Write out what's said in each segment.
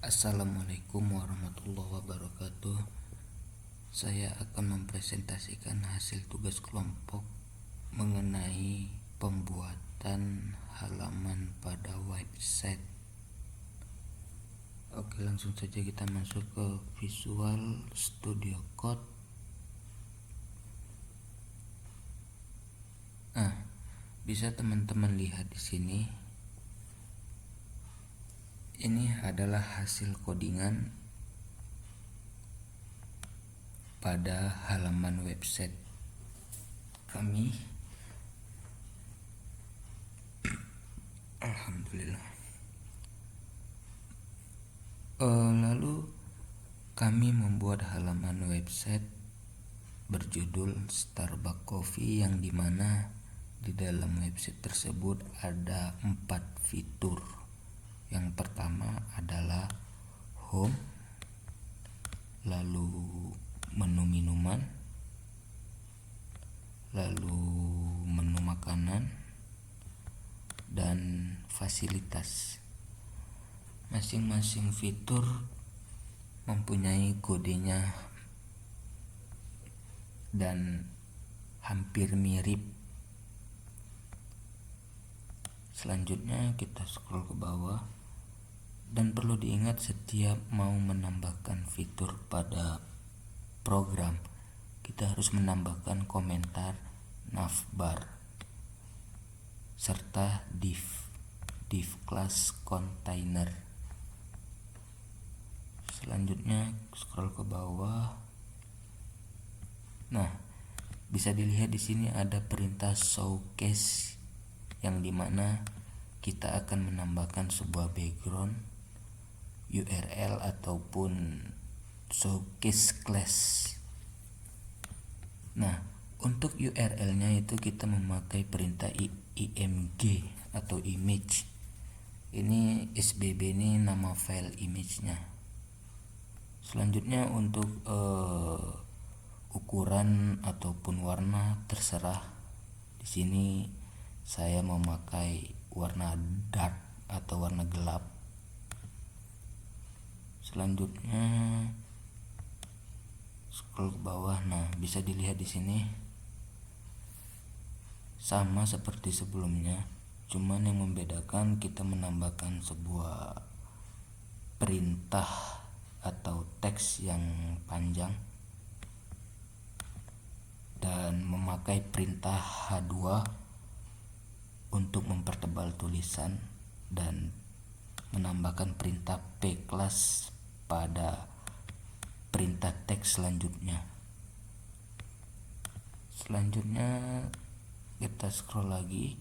Assalamualaikum warahmatullahi wabarakatuh. Saya akan mempresentasikan hasil tugas kelompok mengenai pembuatan halaman pada website. Oke, langsung saja kita masuk ke Visual Studio Code. Bisa teman-teman lihat di sini. Ini adalah hasil codingan pada halaman website kami. Alhamdulillah. Lalu kami membuat halaman website berjudul Starbucks Coffee, yang dimana di dalam website tersebut ada 4 fitur. Yang pertama adalah home, lalu menu minuman, lalu menu makanan, dan fasilitas. Masing-masing fitur mempunyai kodenya dan hampir mirip. Selanjutnya kita scroll ke bawah, dan perlu diingat setiap mau menambahkan fitur pada program, kita harus menambahkan komentar navbar serta div class container. Selanjutnya scroll ke bawah. Nah, bisa dilihat di sini ada perintah showcase, yang dimana kita akan menambahkan sebuah background, URL ataupun showcase class. Nah, untuk URL-nya itu kita memakai perintah img atau image. Ini SBB, ini nama file image-nya. Selanjutnya untuk ukuran ataupun warna terserah. Di sini saya memakai warna dark atau warna gelap. Selanjutnya scroll ke bawah. Nah, bisa dilihat di sini sama seperti sebelumnya, cuman yang membedakan kita menambahkan sebuah perintah atau teks yang panjang dan memakai perintah H2 untuk mempertebal tulisan, dan menambahkan perintah pclass pada perintah teks selanjutnya. Selanjutnya kita scroll lagi,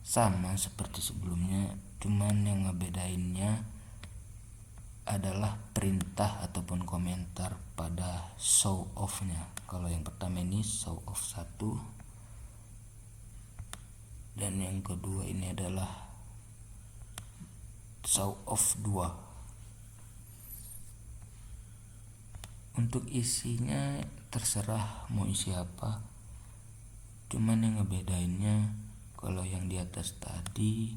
sama seperti sebelumnya, cuman yang ngebedainnya adalah perintah ataupun komentar pada show off-nya. Kalau yang pertama ini show off 1, dan yang kedua ini adalah show off 2. Untuk isinya terserah mau isi apa, cuman yang ngebedainnya kalau yang di atas tadi,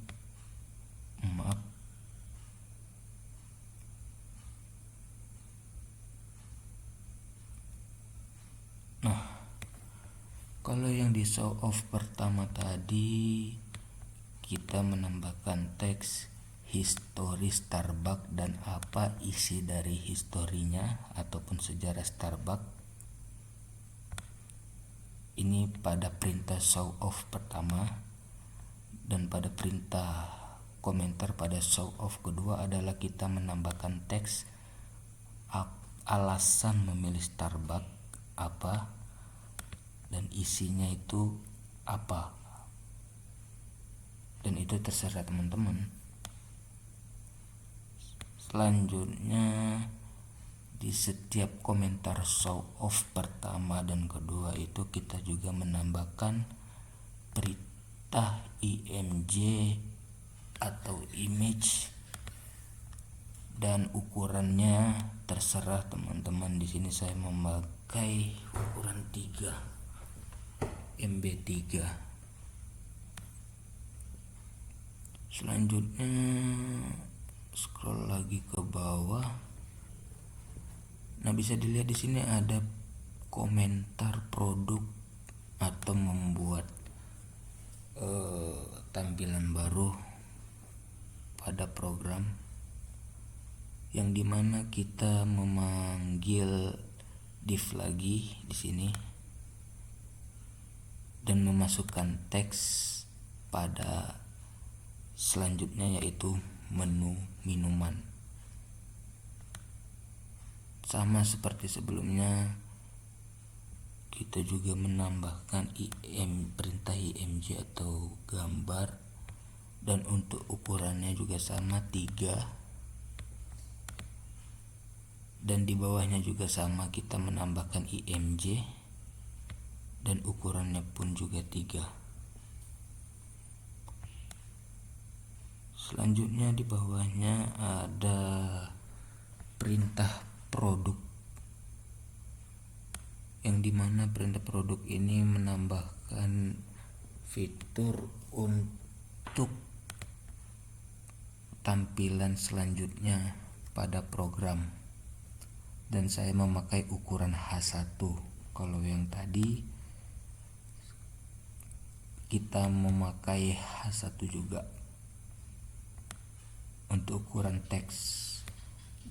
kalau yang di show off pertama tadi kita menambahkan teks history Starbucks dan apa isi dari historinya ataupun sejarah Starbucks. Ini pada perintah show off pertama, dan pada perintah komentar pada show off kedua adalah kita menambahkan teks alasan memilih Starbucks apa, dan isinya itu apa, dan itu terserah teman-teman. Selanjutnya di setiap komentar show off pertama dan kedua itu kita juga menambahkan perintah img atau image, dan ukurannya terserah teman-teman. Di sini saya memakai ukuran 3 MB3. Selanjutnya scroll lagi lagi ke bawah. Nah, bisa dilihat di sini ada komentar produk atau membuat tampilan baru pada program, yang dimana kita memanggil div lagi di sini dan memasukkan teks pada selanjutnya, yaitu menu minuman. Sama seperti sebelumnya, kita juga menambahkan perintah img atau gambar, dan untuk ukurannya juga sama 3, dan di bawahnya juga sama, kita menambahkan img dan ukurannya pun juga 3. Selanjutnya di bawahnya ada perintah produk, yang dimana perintah produk ini menambahkan fitur untuk tampilan selanjutnya pada program, dan saya memakai ukuran H1. Kalau yang tadi kita memakai H1 juga untuk ukuran teks.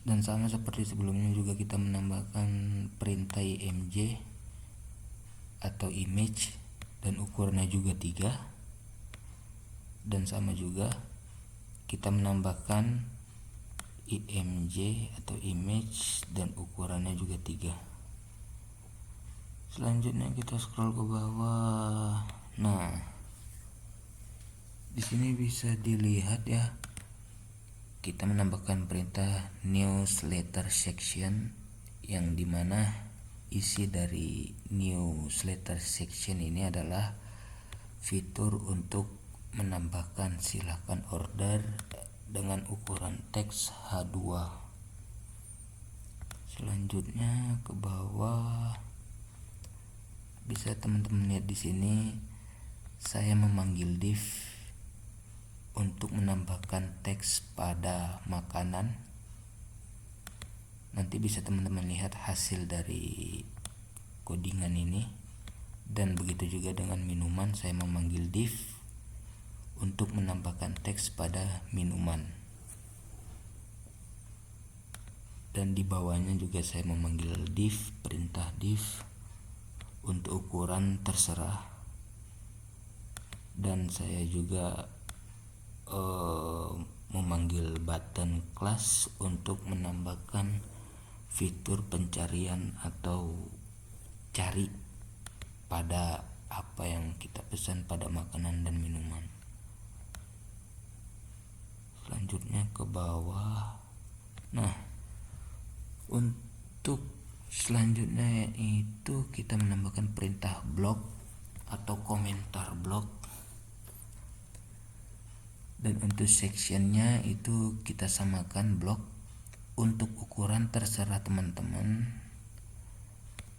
Dan sama seperti sebelumnya juga kita menambahkan perintah img atau image dan ukurannya juga 3, dan sama juga kita menambahkan img atau image dan ukurannya juga 3. Selanjutnya kita scroll ke bawah. Nah, di sini bisa dilihat ya, kita menambahkan perintah newsletter section, yang dimana isi dari newsletter section ini adalah fitur untuk menambahkan silakan order dengan ukuran teks H2. Selanjutnya ke bawah, bisa teman-teman lihat di sini saya memanggil div untuk menambahkan teks pada makanan. Nanti bisa teman-teman lihat hasil dari codingan ini. Dan begitu juga dengan minuman, saya memanggil div untuk menambahkan teks pada minuman. Dan di bawahnya juga saya memanggil div, perintah div untuk ukuran terserah. Dan saya juga memanggil button class untuk menambahkan fitur pencarian atau cari pada apa yang kita pesan pada makanan dan minuman. Selanjutnya ke bawah. Nah, untuk selanjutnya itu kita menambahkan perintah blog atau komentar blog. Dan untuk sectionnya itu kita samakan blok untuk ukuran terserah teman-teman.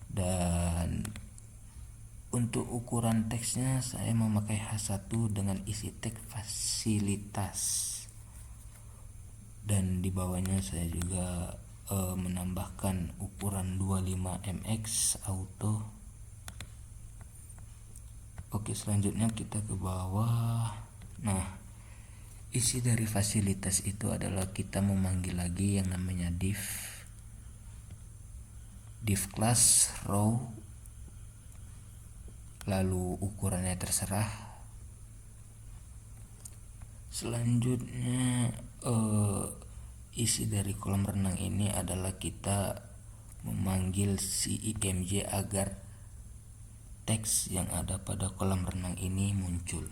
Dan untuk ukuran teksnya saya memakai H1 dengan isi teks fasilitas. Dan di bawahnya saya juga menambahkan ukuran 25mx auto. Oke, selanjutnya kita ke bawah. Nah, isi dari fasilitas itu adalah kita memanggil lagi yang namanya div class row, lalu ukurannya terserah. Selanjutnya isi dari kolam renang ini adalah kita memanggil si img agar teks yang ada pada kolam renang ini muncul.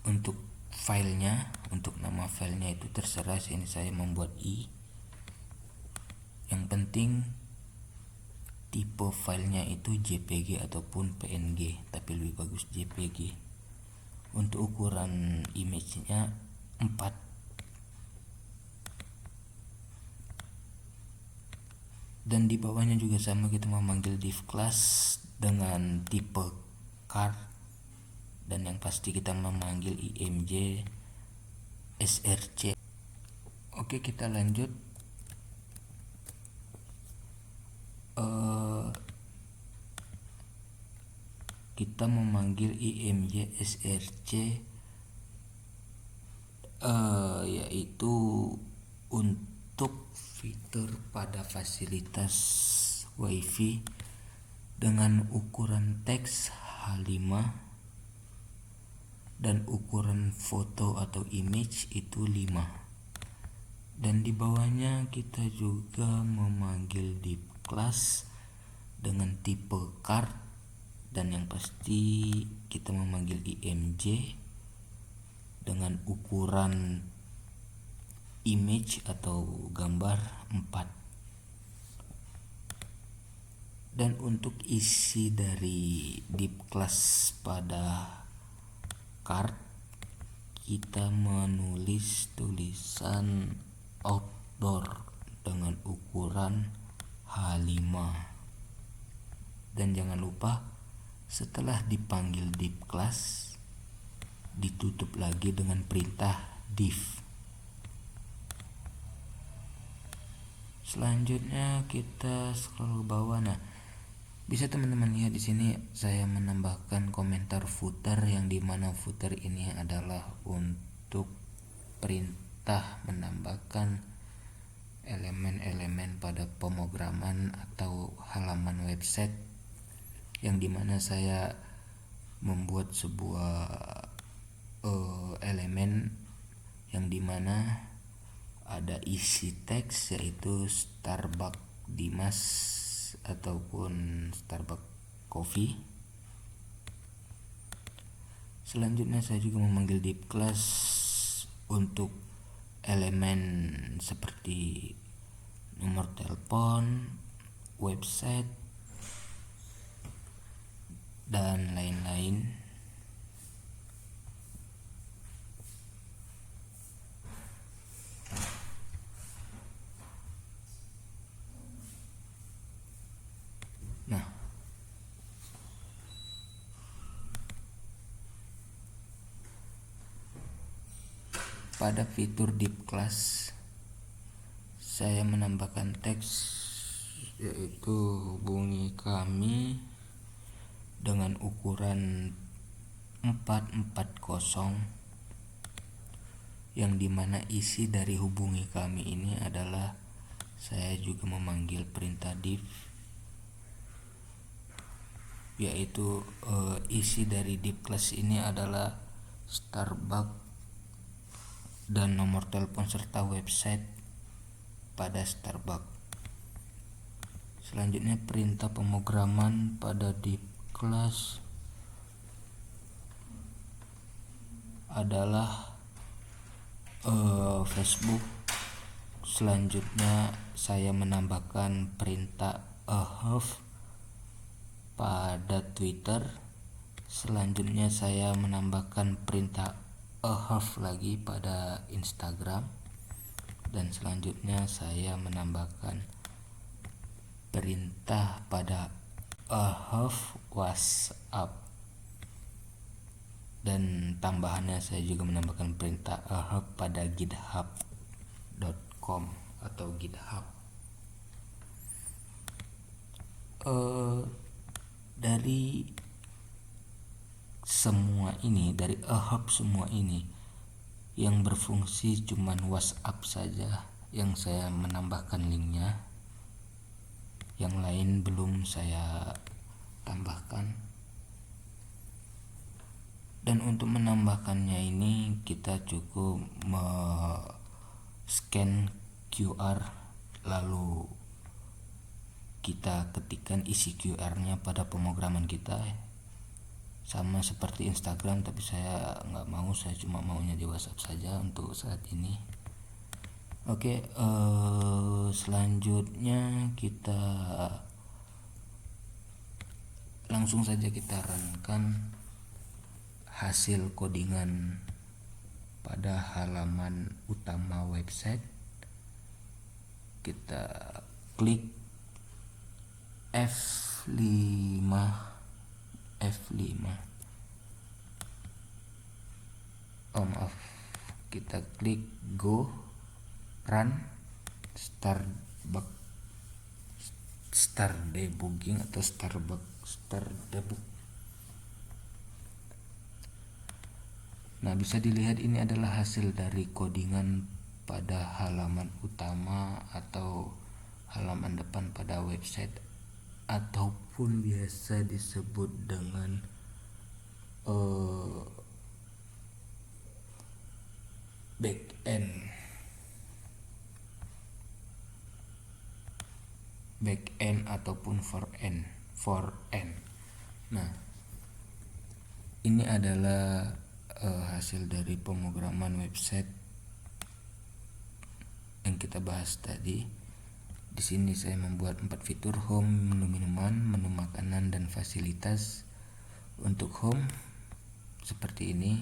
Untuk filenya, untuk nama filenya itu terserah, sini saya membuat yang penting tipe filenya itu JPG ataupun PNG, tapi lebih bagus JPG. Untuk ukuran image-nya 4. Dan di bawahnya juga sama, kita memanggil div class dengan tipe card, dan yang pasti kita memanggil img src. Oke, kita lanjut. Kita memanggil IMY SRC yaitu untuk fitur pada fasilitas WiFi dengan ukuran teks H5 dan ukuran foto atau image itu 5. Dan di bawahnya kita juga memanggil div class dengan tipe card, dan yang pasti kita memanggil IMJ dengan ukuran image atau gambar 4. Dan untuk isi dari div class pada card, kita menulis tulisan outdoor dengan ukuran H5. Dan jangan lupa setelah dipanggil div class, ditutup lagi dengan perintah div. Selanjutnya kita scroll ke bawah. Nah, bisa teman-teman lihat di sini saya menambahkan komentar footer, yang dimana footer ini adalah untuk perintah menambahkan elemen-elemen pada pemrograman atau halaman website, yang dimana saya membuat sebuah elemen yang dimana ada isi teks yaitu Starbucks Dimas ataupun Starbucks Coffee. Selanjutnya saya juga memanggil div class untuk elemen seperti nomor telepon, website, dan lain-lain. Nah, pada fitur div class saya menambahkan teks yaitu hubungi kami dengan ukuran 440, yang dimana isi dari hubungi kami ini adalah saya juga memanggil perintah div, yaitu isi dari div class ini adalah Starbucks dan nomor telepon serta website pada Starbucks. Selanjutnya perintah pemrograman pada div class adalah Facebook. Selanjutnya saya menambahkan perintah ahove pada Twitter. Selanjutnya saya menambahkan perintah ahove lagi pada Instagram, dan selanjutnya saya menambahkan perintah pada ahove WhatsApp, dan tambahannya saya juga menambahkan perintah ahove pada github.com atau GitHub. Dari semua ini, dari ahove semua ini, yang berfungsi cuman WhatsApp saja yang saya menambahkan linknya, yang lain belum saya tambahkan. Dan untuk menambahkannya ini kita cukup scan QR, lalu kita ketikkan isi QR-nya pada pemrograman kita, sama seperti Instagram, tapi saya nggak mau, saya cuma maunya di WhatsApp saja untuk saat ini. Oke, selanjutnya kita langsung saja kita runkan hasil codingan pada halaman utama website. Kita klik F5, kita klik go, run, start debugging atau start debug. Nah, bisa dilihat ini adalah hasil dari codingan pada halaman utama atau halaman depan pada website, ataupun biasa disebut dengan back end ataupun front-end. Nah, ini adalah hasil dari pemrograman website yang kita bahas tadi. Di sini saya membuat 4 fitur: home, menu minuman, menu makanan, dan fasilitas. Untuk home seperti ini.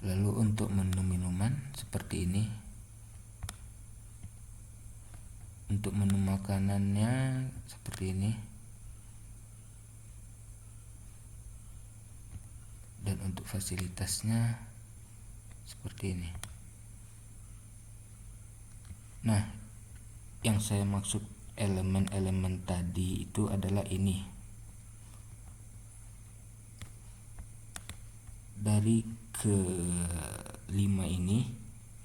Lalu untuk menu minuman seperti ini. Untuk menu makanannya seperti ini. Dan untuk fasilitasnya seperti ini. Nah, yang saya maksud elemen-elemen tadi itu adalah ini. Dari ke-5 ini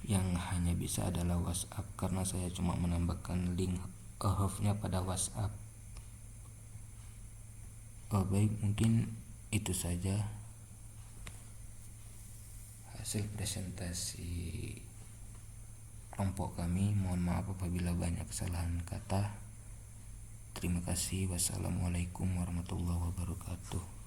yang hanya bisa adalah WhatsApp, karena saya cuma menambahkan link hostnya pada WhatsApp. Baik, mungkin itu saja hasil presentasi kelompok kami. Mohon maaf apabila banyak kesalahan kata. Terima kasih. Wassalamualaikum warahmatullahi wabarakatuh.